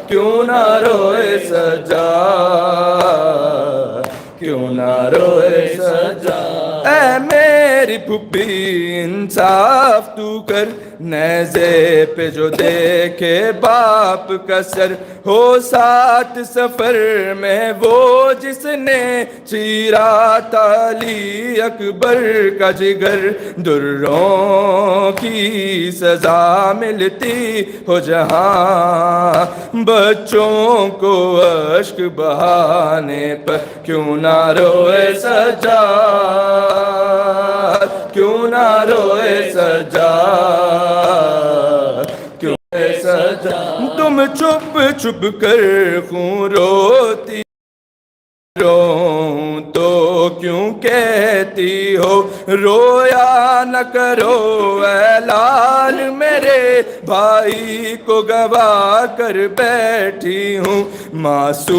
کیوں نہ روئے سجا، کیوں نہ روئے سجا۔ اے میری پھوپھی انصاف تو کر، نیزے پہ جو دیکھے باپ کا سر، ہو ساتھ سفر میں وہ جس نے چیرا تھا علی اکبر کا جگر، دروں کی سزا ملتی ہو جہاں، بچوں کو اشک بہانے پر کیوں نہ روئے سجاد، کیوں نہ روئے سجاد، کیوں روئے سجاد۔ تم چھپ چھپ کر خون روتی رو تو کیوں کہتی ہو رویا نہ کرو، اے لال میرے بھائی کو گوا کر بیٹھی ہوں، معصوم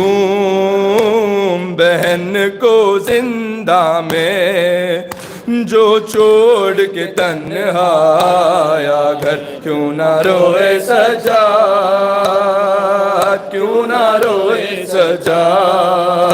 بہن کو زندہ میں جو چھوڑ کے تنہا آیا گھر، کیوں نہ روئے سجاد، کیوں نہ روئے سجاد،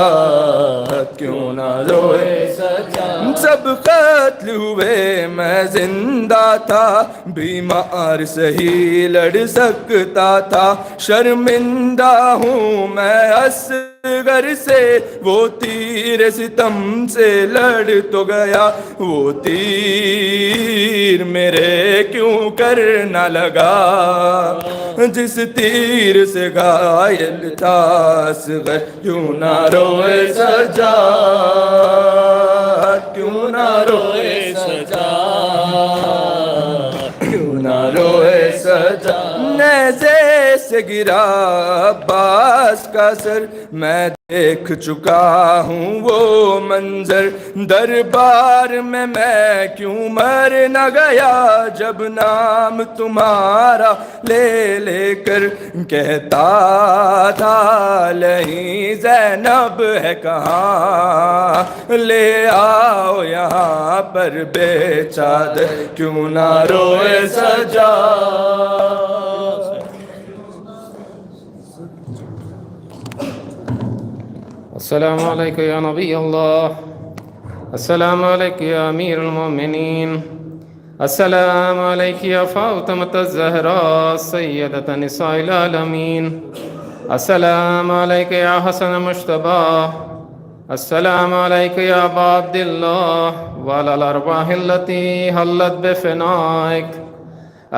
کیوں نہ روئے سجاد۔ سب قتل ہوئے میں زندہ تھا، بیمار سہی لڑ سکتا تھا، شرمندہ ہوں میں اصغر سے، وہ تیر ستم سے لڑ تو گیا، وہ تیر میرے کیوں کر نہ لگا، جس تیر سے گھائل تھا اصغر، کیوں نہ روئے سجاد، کیوں نہ روئے سجاد، کیوں نہ روئے سجاد۔ نیزے سے گرا عباس کا سر، میں دیکھ چکا ہوں وہ منظر، دربار میں کیوں مر نہ گیا، جب نام تمہارا لے لے کر کہتا تھا لہیں زینب ہے کہاں، لے آؤ یہاں پر بے چادر، کیوں نہ روئے سجاد۔ السلام علیکم یا نبی اللہ، السلام علیکم یا امیر المومنین، السلام علیکم یا فاطمۃ الزہراء سیدۃ نساء العالمین، السلام علیکم یا حسن مجتبی، السلام علیکم یا ابا عبداللہ وعلی الارواح التي حلت بفنائک،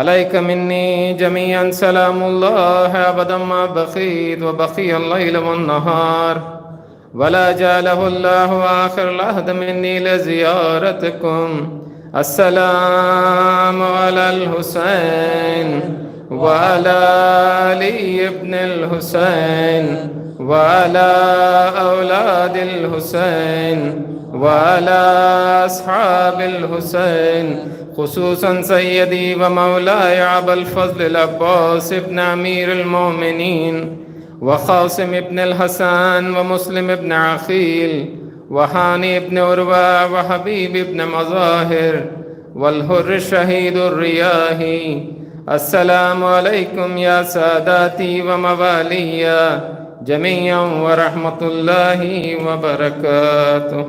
علیک منی جمیعا سلام اللہ ابدا ما بقیت وبقی اللیل والنہار، ولا جعله الله آخر العهد مني لزيارتكم، السلام على الحسين وعلى علي بن الحسين وعلى أولاد الحسين وعلى أصحاب الحسين، خصوصا سيدي ومولاي أبا الفضل العباس بن أمير المؤمنين، وقاسم ابن الحسن ومسلم ابن عقيل وهاني ابن عروة وحبيب ابن مظاهر والحر الشهيد الرياحي، السلام عليكم يا ساداتي وموالي جميعا ورحمة الله وبركاته،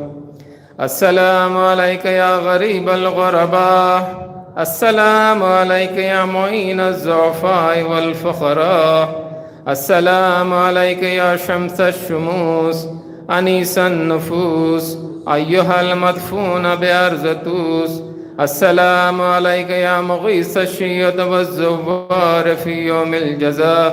السلام عليك يا غريب الغرباء، السلام عليك يا معين الضعفاء والفقراء، السلام عليك يا شمس الشموس أنيس النفوس أيها المدفون بأرض طوس، السلام عليك يا مغيث الشية والزوار في يوم الجزاء،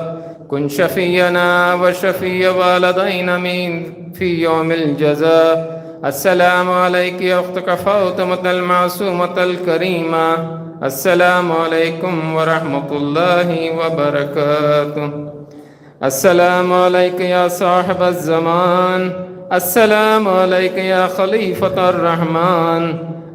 كن شفينا وشفي والدينا من في يوم الجزاء، السلام عليك يا أختك فاطمة المعصومة الكريمة، السلام عليكم ورحمة الله وبركاته، السلام عليك يا صاحب الزمان، السلام عليك يا خليفة الرحمن،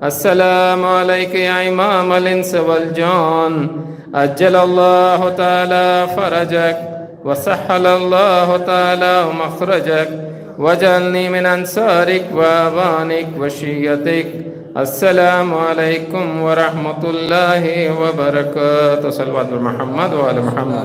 السلام عليك يا إمام الإنس والجان، أجل الله تعالى فرجك وسهل الله تعالى مخرجك، واجعلني من أنصارك وأعوانك وشيتك، السلام عليكم ورحمة الله وبركاته، صلوات محمد وآل محمد.